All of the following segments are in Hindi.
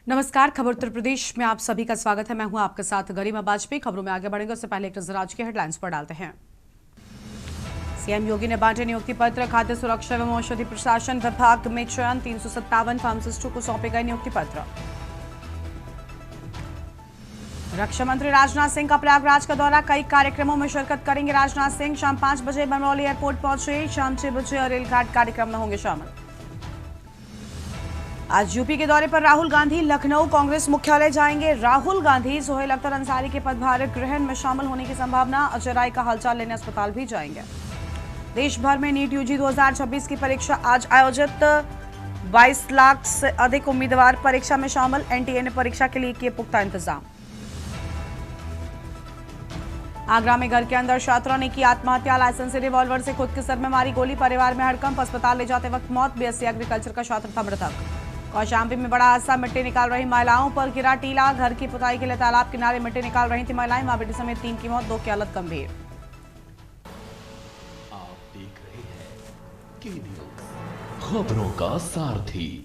नमस्कार, खबर उत्तर प्रदेश में आप सभी का स्वागत है। मैं हूं आपके साथ गरिमा बाजपेयी। खबरों में आगे बढ़ेंगे उससे पहले एक नजर आज की हेडलाइंस पर डालते हैं। सीएम योगी ने बांटे नियुक्ति पत्र। खाद्य सुरक्षा एवं औषधि प्रशासन विभाग में चयन 357 फार्मासिस्टों को सौंपे गए नियुक्ति पत्र। रक्षा मंत्री राजनाथ सिंह का प्रयागराज का दौरा। कई कार्यक्रमों में शिरकत करेंगे राजनाथ सिंह। शाम 5 बजे बमरौली एयरपोर्ट पहुंचे। शाम 6 बजे रेलघाट कार्यक्रम में होंगे शामिल। आज यूपी के दौरे पर राहुल गांधी। लखनऊ कांग्रेस मुख्यालय जाएंगे राहुल गांधी। सोहेल अख्तर अंसारी के पदभार ग्रहण में शामिल होने की संभावना। अजय राय का हालचाल लेने अस्पताल भी जाएंगे। देश भर में नीट यूजी 2026 की परीक्षा आज आयोजित। 22 लाख से अधिक उम्मीदवार परीक्षा में शामिल। एनटीए ने परीक्षा के लिए किए पुख्ता इंतजाम। आगरा में घर के अंदर छात्रा ने की आत्महत्या। लाइसेंसी रिवॉल्वर से खुद के सर में मारी गोली। परिवार में हड़कंप। अस्पताल ले जाते वक्त मौत। बीएससी एग्रीकल्चर का छात्र था मृतक। कौशाम्बी में बड़ा हादसा। मिट्टी निकाल रही महिलाओं पर गिरा टीला। घर की पुताई के लिए तालाब किनारे मिट्टी निकाल रही थी महिलाएं। मां बेटी समेत 3 की मौत, 2 की हालत गंभीर। आप देख रहे हैं के न्यूज़, खबरों का सारथी।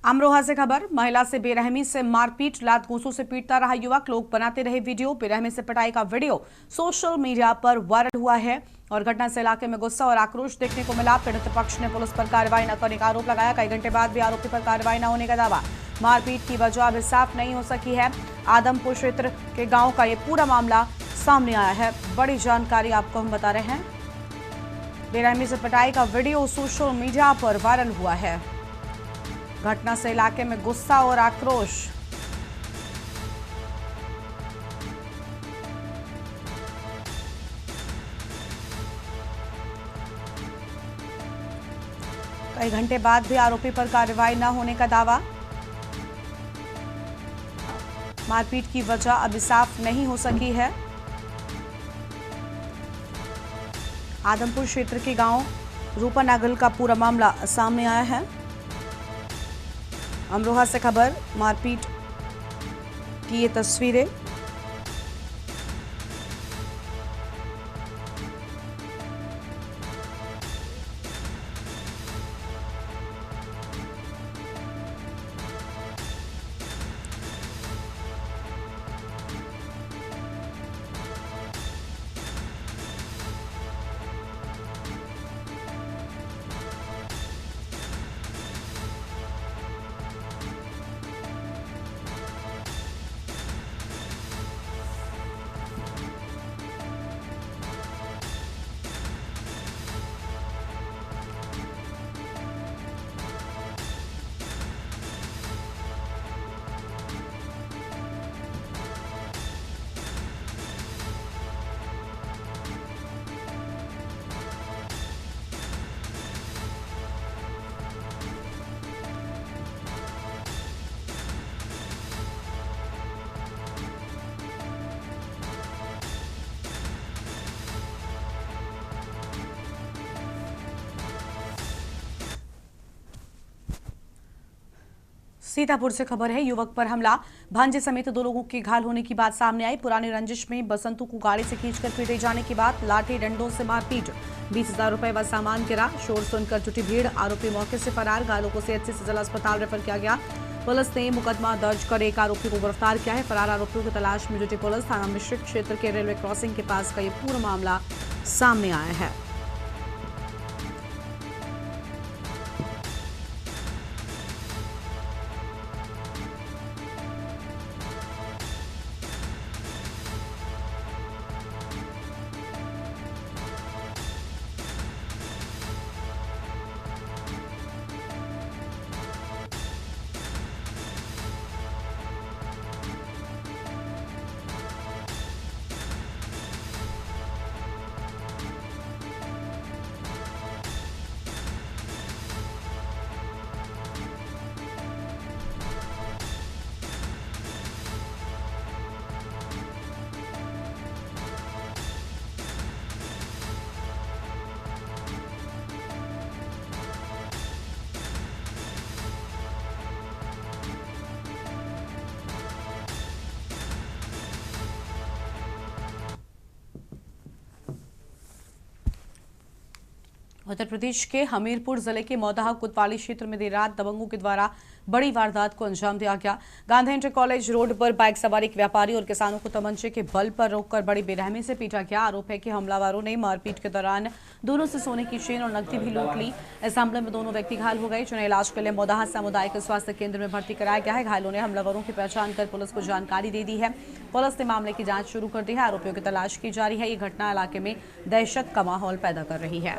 अमरोहा से खबर। महिला से बेरहमी से मारपीट। लात घूंसों से पीटता रहा युवक। लोग बनाते रहे वीडियो। बेरहमी से पिटाई का वीडियो सोशल मीडिया पर वायरल हुआ है और घटना से इलाके में गुस्सा और आक्रोश देखने को मिला। पीड़ित पक्ष ने पुलिस पर कार्रवाई न करने का आरोप लगाया। कई घंटे बाद भी आरोपी पर कार्रवाई न होने का दावा। मारपीट की वजह अभी साफ नहीं हो सकी है। आदमपुर क्षेत्र के गांव का ये पूरा मामला सामने आया है। बड़ी जानकारी आपको हम बता रहे हैं। बेरहमी से पिटाई का वीडियो सोशल मीडिया पर वायरल हुआ है। घटना से इलाके में गुस्सा और आक्रोश। कई घंटे बाद भी आरोपी पर कार्रवाई न होने का दावा। मारपीट की वजह अभी साफ नहीं हो सकी है। आदमपुर क्षेत्र के गांव रूपानागल का पूरा मामला सामने आया है। अमरोहा से खबर। मारपीट की ये तस्वीरें। सीतापुर से खबर है। युवक पर हमला। भांजे समेत 2 लोगों के घायल होने की बात सामने आई। पुरानी रंजिश में बसंतु को गाड़ी से खींचकर पीटे जाने की बात। लाठी डंडों से मारपीट। 20,000 रुपए व सामान गिरा। शोर सुनकर जुटी भीड़। आरोपी मौके से फरार। घायलों को सीएचसी से जिला अस्पताल रेफर किया गया। पुलिस ने मुकदमा दर्ज कर एक आरोपी को गिरफ्तार किया है। फरार आरोपियों की तलाश में जुटी पुलिस। थाना मिश्रिक क्षेत्र के रेलवे क्रॉसिंग के पास का ये पूरा मामला सामने आया है। उत्तर प्रदेश के हमीरपुर जिले के मौदाहा कोतवाली क्षेत्र में देर रात दबंगों के द्वारा बड़ी वारदात को अंजाम दिया गया। गांधी इंटर कॉलेज रोड पर बाइक सवार एक व्यापारी और किसानों को तमंचे के बल पर रोककर बड़ी बेरहमी से पीटा गया। आरोप है कि हमलावरों ने मारपीट के दौरान दोनों से सोने की चेन और नकदी भी लूट ली। इस हमले में दोनों व्यक्ति घायल हो गए, जिन्हें इलाज के लिए मौदाहा सामुदायिक स्वास्थ्य केंद्र में भर्ती कराया गया है। घायलों ने हमलावरों की पहचान कर पुलिस को जानकारी दे दी है। पुलिस ने मामले की जांच शुरू कर दी है। आरोपियों की तलाश की जा रही है। ये घटना इलाके में दहशत का माहौल पैदा कर रही है।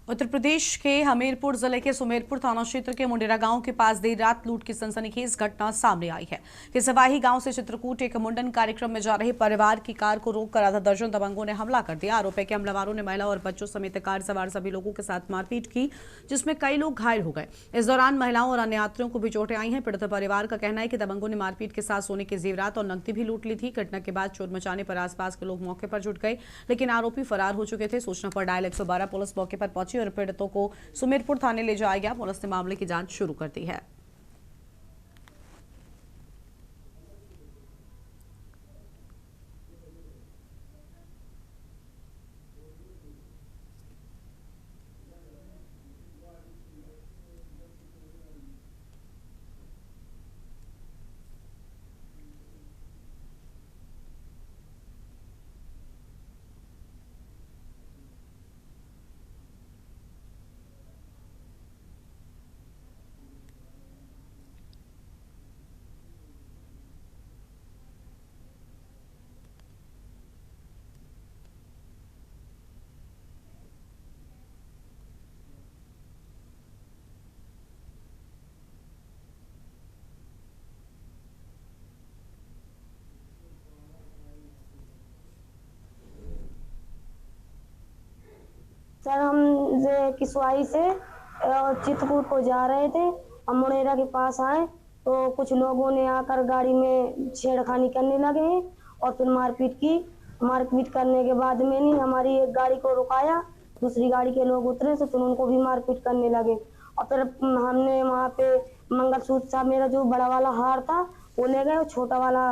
उत्तर प्रदेश के हमीरपुर जिले के सुमेरपुर थाना क्षेत्र के मुंडेरा गांव के पास देर रात लूट की सनसनीखेज घटना सामने आई है कि सवाही गांव से चित्रकूट एक मुंडन कार्यक्रम में जा रहे परिवार की कार को रोककर आधा दर्जन दबंगों ने हमला कर दिया। आरोप है कि हमलावरों ने महिला और बच्चों समेत कार सवार सभी लोगों के साथ मारपीट की, जिसमें कई लोग घायल हो गए। इस दौरान महिलाओं और अन्य यात्रियों को भी चोटें आई हैं। पीड़ित परिवार का कहना है कि दबंगों ने मारपीट के साथ सोने के जेवरात और नकदी भी लूट ली थी। घटना के बाद शोर मचाने पर आसपास के लोग मौके पर जुट गए, लेकिन आरोपी फरार हो चुके थे। सूचना पर डायल 112 पुलिस मौके पर पहुंची और पीड़ितों को सुमेरपुर थाने ले जाया गया। पुलिस ने मामले की जांच शुरू कर दी है। सर, हम किसवाई से चित्रकूट को जा रहे थे। हम मुंडेरा के पास आए तो कुछ लोगों ने आकर गाड़ी में छेड़खानी करने लगे और फिर मारपीट की। मारपीट करने के बाद में नहीं हमारी एक गाड़ी को रुकाया, दूसरी गाड़ी के लोग उतरे तो फिर उनको भी मारपीट करने लगे। और फिर हमने वहाँ पे मंगलसूत्र था, मेरा जो बड़ा वाला हार था वो ले गए, छोटा वाला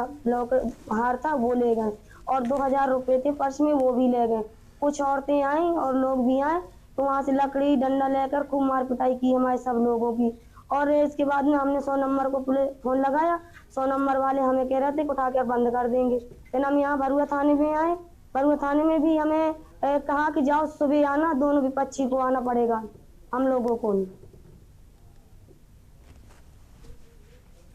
हार था वो ले गए, और 2000 रुपये थे पर्स में, वो भी ले गए। कुछ औरतें आई और लोग भी आए तो वहाँ से लकड़ी डंडा लेकर खूब मार पिटाई की हमारे सब लोगों की। और इसके बाद में हमने 100 नंबर को फोन लगाया। 100 नंबर वाले हमें कह रहे थे उठा कर बंद कर देंगे। फिर हम यहाँ बरुआ थाने में आए। बरुआ थाने में भी हमें कहा कि जाओ सुबह आना, दोनों विपक्षी को आना पड़ेगा, हम लोगों को नहीं।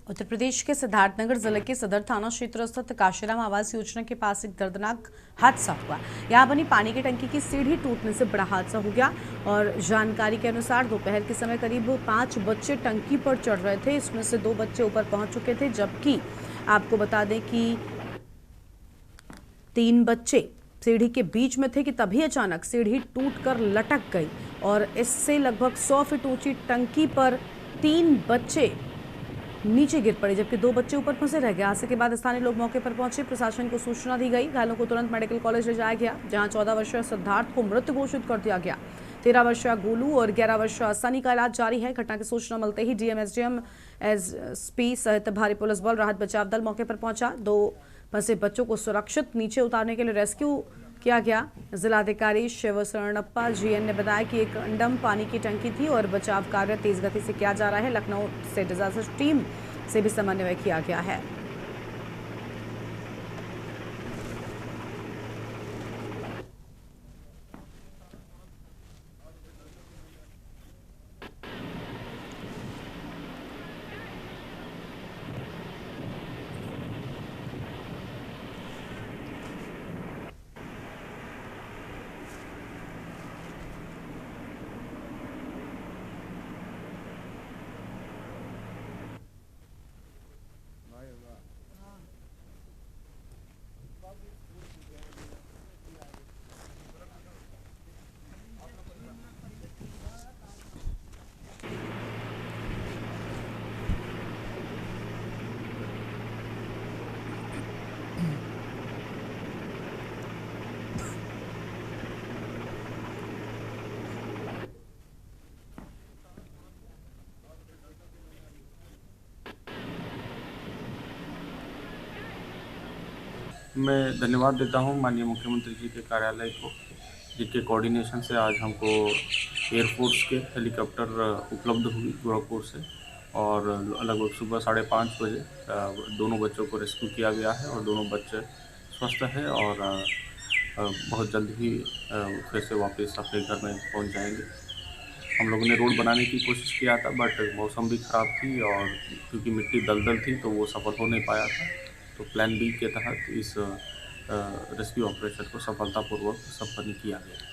उत्तर प्रदेश के सिद्धार्थनगर जिले के सदर थाना क्षेत्र स्थित काशीराम आवास योजना के पास एक दर्दनाक हादसा हुआ। यहां बनी पानी की टंकी की सीढ़ी टूटने से बड़ा हादसा हो गया। और जानकारी के अनुसार दोपहर के समय करीब 5 बच्चे टंकी पर चढ़ रहे थे। इसमें से 2 बच्चे ऊपर पहुंच चुके थे, जबकि आपको बता दें कि 3 बच्चे सीढ़ी के बीच में थे कि तभी अचानक सीढ़ी टूटकर लटक गई और इससे लगभग 100 फीट ऊंची टंकी पर 3 बच्चे नीचे गिर पड़े, जबकि 2 बच्चे ऊपर फंसे रह गए। हादसे के बाद स्थानीय लोग मौके पर पहुंचे, प्रशासन को सूचना दी गई। घायलों को तुरंत मेडिकल कॉलेज ले जाया गया, जहां 14 वर्षीय सिद्धार्थ को मृत घोषित कर दिया गया। 13 वर्षीय गोलू और 11 वर्षीय सनी का इलाज जारी है। घटना की सूचना मिलते ही डीएम, एसडीएम, एसपी सहित भारी पुलिस बल, राहत बचाव दल मौके पर पहुंचा। 2 फंसे बच्चों को सुरक्षित नीचे उतारने के लिए रेस्क्यू किया गया। जिलाधिकारी शिव शरणप्पा जीएन ने बताया कि एक अंडम पानी की टंकी थी और बचाव कार्य तेज गति से किया जा रहा है। लखनऊ से डिजास्टर टीम से भी समन्वय किया गया है। मैं धन्यवाद देता हूँ माननीय मुख्यमंत्री जी के कार्यालय को, जिनके कोऑर्डिनेशन से आज हमको एयरफोर्स के हेलीकॉप्टर उपलब्ध हुई गोरखपुर से, और लगभग सुबह 5:30 बजे दोनों बच्चों को रेस्क्यू किया गया है और दोनों बच्चे स्वस्थ हैं और बहुत जल्द ही फिर से वापस अपने घर में पहुंच जाएंगे। हम लोगों ने रोड बनाने की कोशिश किया था, बट मौसम भी ख़राब थी और क्योंकि मिट्टी दलदल थी तो वो सफल हो नहीं पाया था। तो प्लान बी के तहत इस रेस्क्यू ऑपरेशन को सफलतापूर्वक संपन्न किया गया।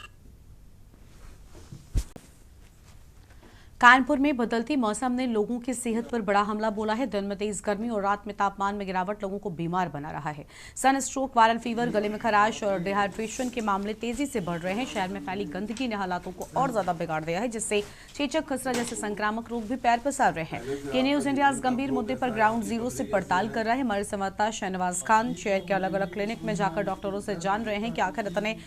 कानपुर में बदलती मौसम ने लोगों की सेहत पर बड़ा हमला बोला है। दिन में तेज गर्मी और रात में तापमान में गिरावट लोगों को बीमार बना रहा है। सन स्ट्रोक, वायरल फीवर, गले में खराश और डिहाइड्रेशन के मामले तेजी से बढ़ रहे हैं। शहर में फैली गंदगी ने हालातों को और ज्यादा बिगाड़ दिया है, जिससे चेचक, खसरा जैसे संक्रामक रोग भी पैर पसार रहे हैं। के न्यूज इंडिया इस गंभीर मुद्दे पर ग्राउंड जीरो से पड़ताल कर रहा है। हमारे संवाददाता शहनवाज खान शहर के अलग अलग क्लिनिक में जाकर डॉक्टरों से जान रहे हैं कि आखिर इतने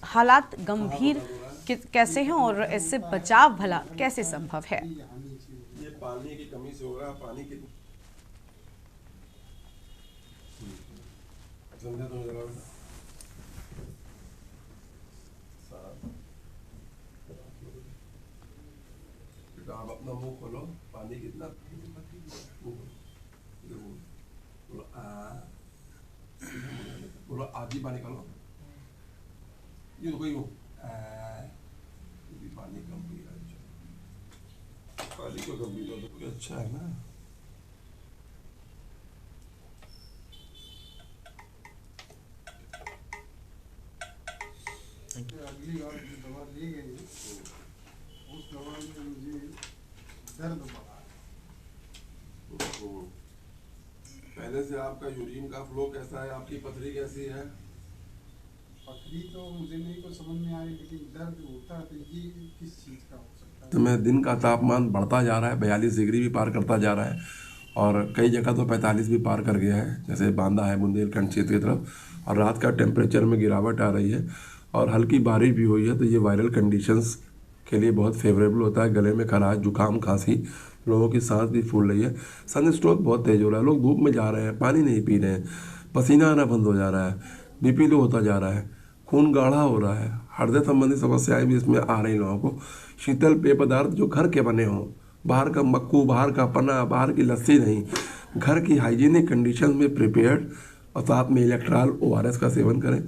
हालात गंभीर कैसे हैं और इससे बचाव भला कैसे संभव है। ये पानी की कमी से हो रहा है। पानी की समझे तो जरा बेटा, आप अपना मुंह खोलो। पानी कितना बोलो, आधी पानी निकालो। ये तो कोई हो पानी कम पी रहा है। पानी को कम पी लो तो अच्छा है ना। अगली बार जो दवा ली गई उस दवा में मुझे दर्द बढ़ा। पहले से आपका यूरिन का फ्लो कैसा है? आपकी पथरी कैसी है? पथरी तो मुझे नहीं को समझ में आई, लेकिन दर्द होता है। तो ये किस चीज़ का हो सकता है? तो मैं दिन का तापमान बढ़ता जा रहा है, 42 डिग्री भी पार करता जा रहा है और कई जगह तो 45 भी पार कर गया है, जैसे बांदा है बुंदेलखंड क्षेत्र की तरफ। और रात का टेम्परेचर में गिरावट आ रही है और हल्की बारिश भी हुई है। तो ये वायरल कंडीशंस के लिए बहुत फेवरेबल होता है। गले में खराश, जुकाम, खांसी, लोगों की सांस भी फूल रही है। सन स्ट्रोक बहुत तेज हो रहा है। लोग धूप में जा रहे हैं, पानी नहीं पी रहे हैं, पसीना आना बंद हो जा रहा है, बीपी लो होता जा रहा है, खून गाढ़ा हो रहा है, हृदय संबंधी समस्याएं भी इसमें आ रही लोगों को। शीतल पेय पदार्थ जो घर के बने हों, बाहर का मक्खू, बाहर का पन्ना, बाहर की लस्सी नहीं, घर की हाइजीनिक कंडीशन में प्रिपेयर्ड और साथ में इलेक्ट्रॉल ORS का सेवन करें।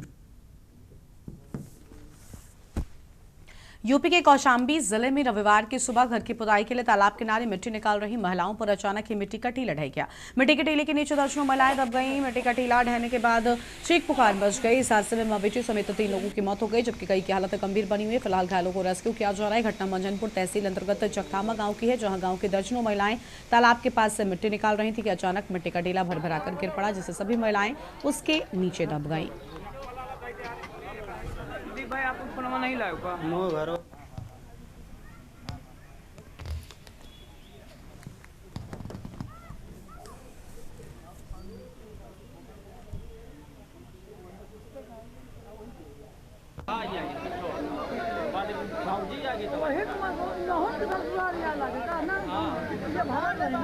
यूपी के कौशाम्बी जिले में रविवार की सुबह घर की पुताई के लिए तालाब किनारे मिट्टी निकाल रही महिलाओं पर अचानक ही मिट्टी का टीला ढह गया। मिट्टी के टीले के नीचे दर्जनों महिलाएं दब गईं। मिट्टी का टीला ढहने के बाद चीख पुकार मच गई। इस हादसे में मवेशी समेत 3 लोगों की मौत हो गई, जबकि कई की हालत गंभीर बनी हुई है। फिलहाल घायलों को रेस्क्यू किया जा रहा है। घटना मंजनपुर तहसील अंतर्गत चकथामा गाँव की है, जहाँ गाँव की दर्जनों महिलाएं तालाब के पास से मिट्टी निकाल रही थी कि अचानक मिट्टी का टीला भर कर गिर पड़ा, जिससे सभी महिलाएं उसके नीचे दब गईं। भाई आप फोनमा नहीं लाओ का नो घरो आ जाएगी बाद भाऊजी आ गई तो वही तो बहुत दर्द आ लगता है ना। हां ये भाग है ना।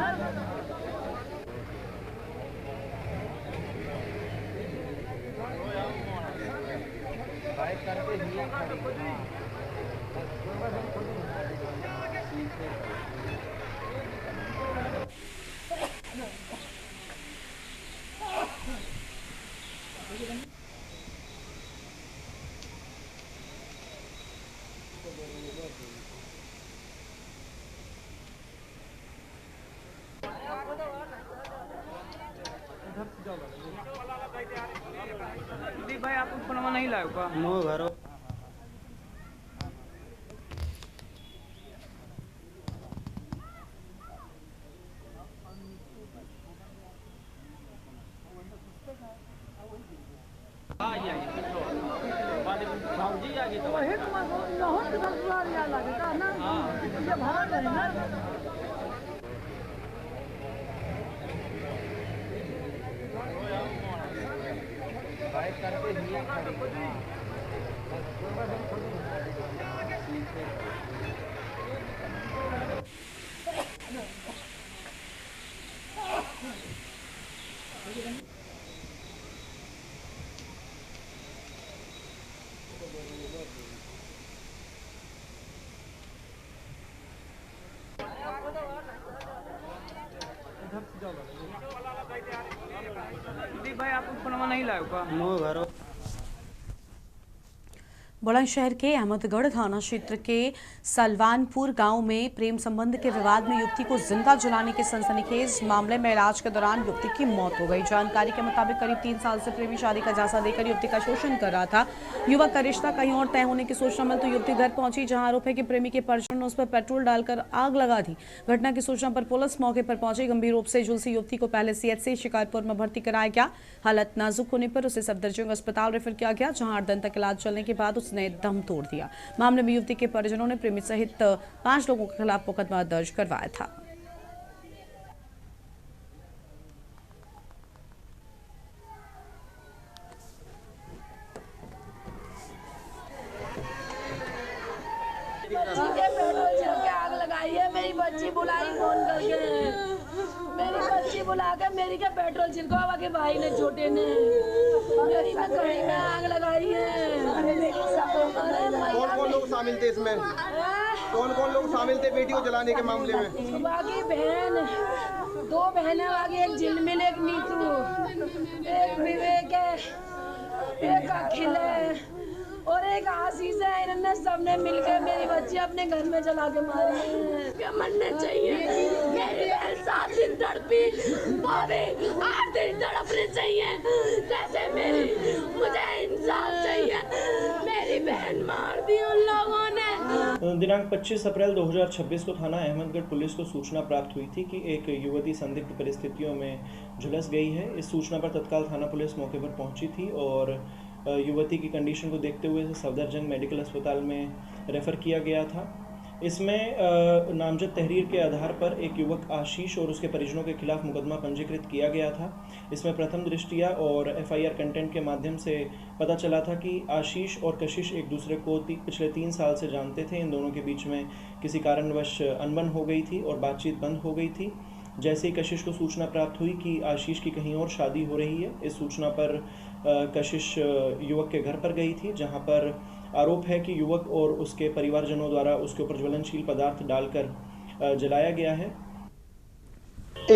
बाइक करके ही खड़ी। भाई आप फोनमा नहीं लाओ का नो घरो आ जाएगी बाद भाऊजी आ गई तो वही तो बहुत दर्द लगता है ना। हां ये भाग है ना। बाइक करके ही खड़ी। भाई आप फोनवा नहीं लाओ का बुलंदशहर के अहमदगढ़ थाना क्षेत्र के सलवानपुर गांव में प्रेम संबंध के विवाद में युवती को जिंदा जलाने के सनसनीखेज मामले में इलाज के दौरान युवती की मौत हो गई। जानकारी के मुताबिक करीब 3 साल से प्रेमी शादी का झांसा देकर युवती का शोषण कर रहा था। युवक का रिश्ता कहीं और तय होने की सूचना मिली तो युवती घर पहुंची, जहां आरोप है कि प्रेमी के परिजनों ने उस पर पेट्रोल डालकर आग लगा दी। घटना की सूचना पर पुलिस मौके पर पहुंची। गंभीर रूप से झुलसी युवती को पहले सीएचसी शिकारपुर में भर्ती कराया गया। हालत नाजुक होने पर उसे सफदरजंग अस्पताल रेफर किया गया, जहां 8 दिन तक इलाज चलने के बाद उसने दम तोड़ दिया। मामले में युवती के परिजनों ने प्रेमी सहित 5 लोगों के खिलाफ मुकदमा दर्ज करवाया था। आग लगाई है। मेरी बच्ची बुलाई फोन करके, मेरी बच्ची बुला के मेरी के पेट्रोल छिड़कावा के भाई ने छोटे ने मेरी में कहीं में आग लगाई है। कौन कौन लोग शामिल थे इसमें? कौन कौन लोग शामिल थे बेटी को जलाने के मामले में? बाकी बहन, 2 बहनें बाकी, एक झिलमिल, एक नीतू, एक विवेक है, एक अखिल है और एक आशीष है। इन्होंने सबने मिलकर मेरी बच्ची अपने घर में जला के मारी है। क्या मरने चाहिए? मेरी बहन 7 दिन तड़पी, भाभी 8 दिन तड़पने चाहिए। जैसे मेरी, मुझे इंसाफ चाहिए। मेरी बहन मार दी उन लोगों ने। दिनांक 25 अप्रैल 2026 को थाना अहमदगढ़ पुलिस को सूचना प्राप्त हुई थी कि एक युवती संदिग्ध परिस्थितियों में झुलस गई है। इस सूचना पर तत्काल थाना पुलिस मौके पर पहुंची थी और युवती की कंडीशन को देखते हुए इसे सफदरजंग मेडिकल अस्पताल में रेफ़र किया गया था। इसमें नामजद तहरीर के आधार पर एक युवक आशीष और उसके परिजनों के खिलाफ मुकदमा पंजीकृत किया गया था। इसमें प्रथम दृष्टिया और एफआईआर कंटेंट के माध्यम से पता चला था कि आशीष और कशिश एक दूसरे को पिछले 3 साल से जानते थे। इन दोनों के बीच में किसी कारणवश अनबन हो गई थी और बातचीत बंद हो गई थी। जैसे ही कशिश को सूचना प्राप्त हुई कि आशीष की कहीं और शादी हो रही है, इस सूचना पर कशिश युवक के घर पर गई थी, जहां पर आरोप है कि युवक और उसके परिवारजनों द्वारा उसके ऊपर ज्वलनशील पदार्थ डालकर जलाया गया है।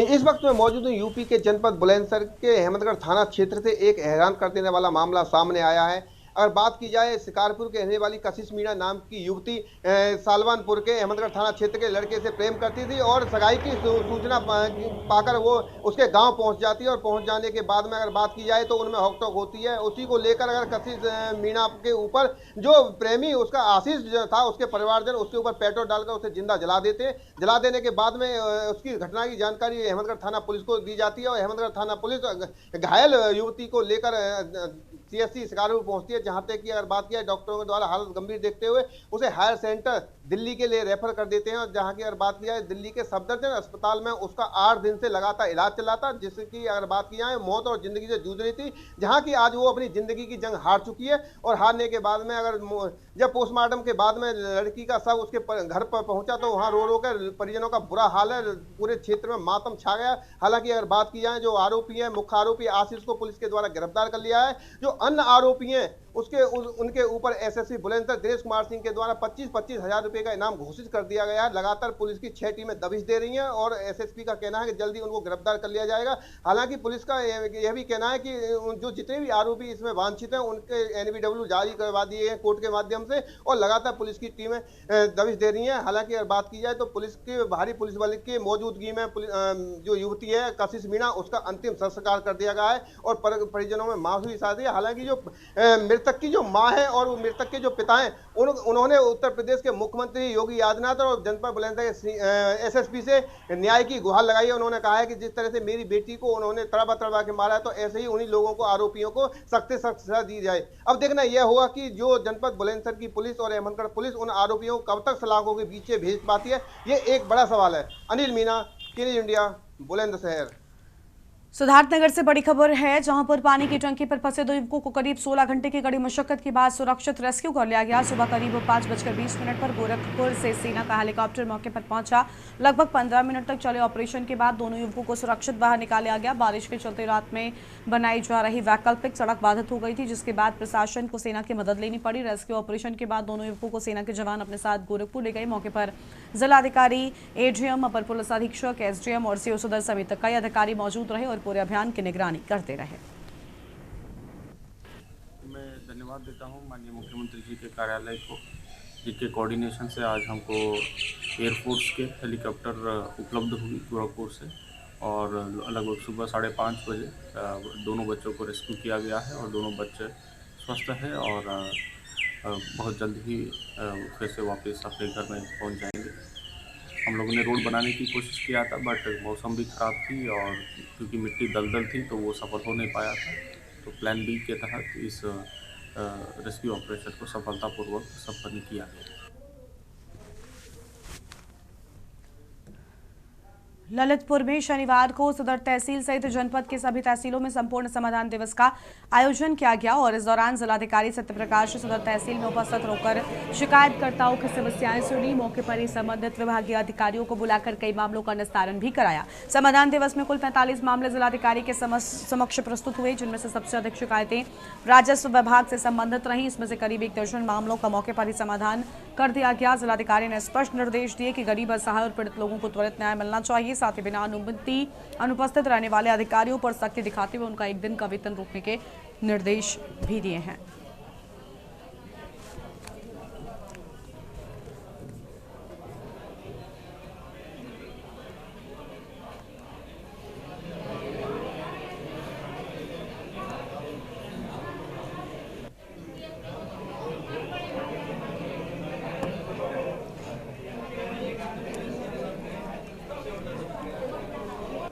इस वक्त मैं मौजूद हूँ यूपी के जनपद बुलंदशहर के अहमदगढ़ थाना क्षेत्र से एक हैरान कर देने वाला मामला सामने आया है। अगर बात की जाए शिकारपुर के रहने वाली कशिश मीणा नाम की युवती सालवानपुर के अहमदगढ़ थाना क्षेत्र के लड़के से प्रेम करती थी और सगाई की सूचना पाकर वो उसके गांव पहुंच जाती है और पहुंच जाने के बाद में अगर बात की जाए तो उनमें होक टोक होती है। उसी को लेकर अगर कशिश मीणा के ऊपर जो प्रेमी उसका आशीष था, उसके परिवारजन उसके ऊपर पेट्रोल डालकर उसे जिंदा जला देते। जला देने के बाद में उसकी घटना की जानकारी अहमदगढ़ थाना पुलिस को दी जाती है और अहमदगढ़ थाना पुलिस घायल युवती को लेकर सीएससी शिकारपुर पहुंचती है, जहां तक कि अगर बात की जाए डॉक्टरों के द्वारा हालत गंभीर देखते हुए उसे हायर सेंटर दिल्ली के लिए रेफर कर देते हैं। और जहां की अगर बात की जाए दिल्ली के सफदरजंग अस्पताल में उसका 8 दिन से लगातार इलाज चला था, जिसकी अगर बात की जाए मौत और जिंदगी से जूझ रही थी, जहां की आज वो अपनी जिंदगी की जंग हार चुकी है। और हारने के बाद में अगर जब पोस्टमार्टम के बाद में लड़की का शव उसके घर पर पहुंचा तो वहां रो रो कर परिजनों का बुरा हाल है, पूरे क्षेत्र में मातम छा गया। हालांकि अगर बात की जाए जो आरोपी है, मुख्य आरोपी आशीष को पुलिस के द्वारा गिरफ्तार कर लिया है। जो अन्य आरोपी हैं उनके ऊपर एसएसपी बुलंदशहर दिनेश कुमार सिंह के द्वारा 25-25 हज़ार रुपए का इनाम घोषित कर दिया गया है। लगातार पुलिस की 6 टीमें दबिश दे रही हैं और एसएसपी का कहना है कि जल्दी उनको गिरफ्तार कर लिया जाएगा। हालांकि पुलिस का यह भी कहना है कि जो जितने भी आरोपी इसमें वांछित हैं उनके एनबीडब्ल्यू जारी करवा दिए हैं कोर्ट के माध्यम से और लगातार पुलिस की टीमें दबिश दे रही हैं। हालांकि अगर बात की जाए तो पुलिस के भारी पुलिस बल की मौजूदगी में जो युवती है कशिश मीणा, उसका अंतिम संस्कार कर दिया गया है और परिजनों में मासूमी साथ है। हालांकि जो मृतक की जो मां है और वो मृतक के जो पिता हैं उन्होंने उत्तर प्रदेश के मुख्यमंत्री योगी आदित्यनाथ और जनपद बुलंदशहर एसएसपी से न्याय की गुहार लगाई है। उन्होंने कहा है कि जिस तरह से मेरी बेटी को उन्होंने तड़पा के मारा है तो ऐसे ही उन्हीं लोगों को, आरोपियों को सख्त से सख्त सजा दी जाए। अब देखना यह होगा कि जो जनपद बुलंदशहर की पुलिस और अहमदगढ़ पुलिस उन आरोपियों को कब तक सलाखों के पीछे भेज पाती है, ये एक बड़ा सवाल है। अनिल मीना, के न्यूज़ इंडिया, बुलंदशहर। सिद्धार्थनगर से बड़ी खबर है, जहां पर पानी की टंकी पर फंसे 2 युवकों को करीब 16 घंटे की कड़ी मशक्कत के बाद सुरक्षित रेस्क्यू कर लिया गया। सुबह करीब 5:20 पर गोरखपुर से सेना का हेलीकॉप्टर मौके पर पहुंचा। लगभग 15 मिनट तक चले ऑपरेशन के बाद दोनों युवकों को सुरक्षित बाहर निकाला गया। बारिश के चलते रात में बनाई जा रही वैकल्पिक सड़क बाधित हो गई थी, जिसके बाद प्रशासन को सेना की मदद लेनी पड़ी। रेस्क्यू ऑपरेशन के बाद दोनों युवकों को सेना के जवान अपने साथ गोरखपुर ले गए। मौके पर जिलाधिकारी, एडीएम, अपर पुलिस अधीक्षक, एसडीएम और सीओ सदर समेत कई अधिकारी मौजूद रहे और पूरे अभियान की निगरानी करते रहे। मैं धन्यवाद देता हूं माननीय मुख्यमंत्री जी के कार्यालय को, जिसके कोऑर्डिनेशन से आज हमको एयरफोर्स के हेलीकॉप्टर उपलब्ध हुई गोरखपुर से, और लगभग सुबह 5:30 बजे दोनों बच्चों को रेस्क्यू किया गया है और दोनों बच्चे स्वस्थ हैं और बहुत जल्द ही फिर से वापस अपने घर में पहुंच जाएंगे। हम लोगों ने रोड बनाने की कोशिश किया था, बट मौसम भी ख़राब थी और क्योंकि मिट्टी दलदल थी तो वो सफल हो नहीं पाया था। तो प्लान बी के तहत इस रेस्क्यू ऑपरेशन को सफलतापूर्वक संपन्न किया गया। ललितपुर में शनिवार को सदर तहसील सहित जनपद के सभी तहसीलों में संपूर्ण समाधान दिवस का आयोजन किया गया और इस दौरान जिलाधिकारी सत्यप्रकाश सदर तहसील में उपस्थित होकर शिकायतकर्ताओं की समस्याएं सुनी। मौके पर ही संबंधित विभागीय अधिकारियों को बुलाकर कई मामलों का निस्तारण भी कराया। समाधान दिवस में कुल 45 मामले जिलाधिकारी के समक्ष प्रस्तुत हुए, जिनमें से सबसे अधिक शिकायतें राजस्व विभाग से संबंधित रहीं। इसमें से करीब 1 दर्जन मामलों का मौके पर ही समाधान कर दिया गया। जिलाधिकारी ने स्पष्ट निर्देश दिए कि गरीब, असहाय और पीड़ित लोगों को त्वरित न्याय मिलना चाहिए। साथ ही बिना अनुमति अनुपस्थित रहने वाले अधिकारियों पर सख्ती दिखाते हुए उनका 1 दिन का वेतन रोकने के निर्देश भी दिए हैं।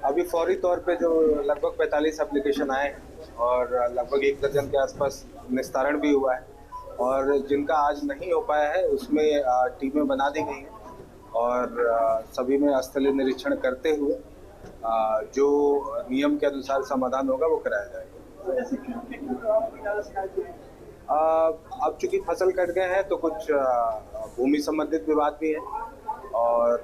अभी फौरी तौर पे जो लगभग 45 एप्लीकेशन आए और लगभग 1 दर्जन के आसपास निस्तारण भी हुआ है, और जिनका आज नहीं हो पाया है उसमें टीमें बना दी गई हैं और सभी में स्थलीय निरीक्षण करते हुए जो नियम के अनुसार समाधान होगा वो कराया जाएगा। अब चूंकि फसल कट गए हैं तो कुछ भूमि संबंधित विवाद भी है और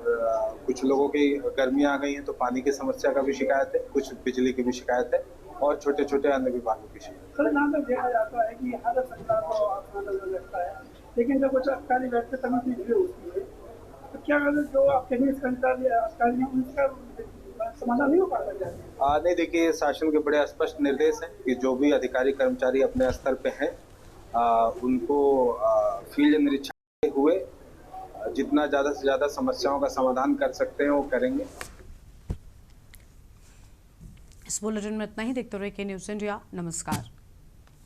कुछ लोगों की गर्मी आ गई है तो पानी की समस्या का भी शिकायत है, कुछ बिजली की भी शिकायत है और छोटे छोटे अन्य विभागों की शिकायत है। जहाँ तक देखा जाता है कि हर सरकार को अपना नजर रखता है, लेकिन जब कुछ अधिकारी व्यक्ति समिति होती है तो क्या जो आपके अधिकारी हैं उनका समाधान नहीं हो पाता? नहीं, देखिए शासन के बड़े स्पष्ट निर्देश हैं कि जो भी अधिकारी कर्मचारी अपने स्तर पे हैं उनको फील्ड निरीक्षण हुए जितना ज़्यादा से ज़्यादा समस्याओं का समाधान कर सकते हैं वो करेंगे। इस बुलेटिन में इतना ही। देखते रहिए के न्यूज़ इंडिया। नमस्कार।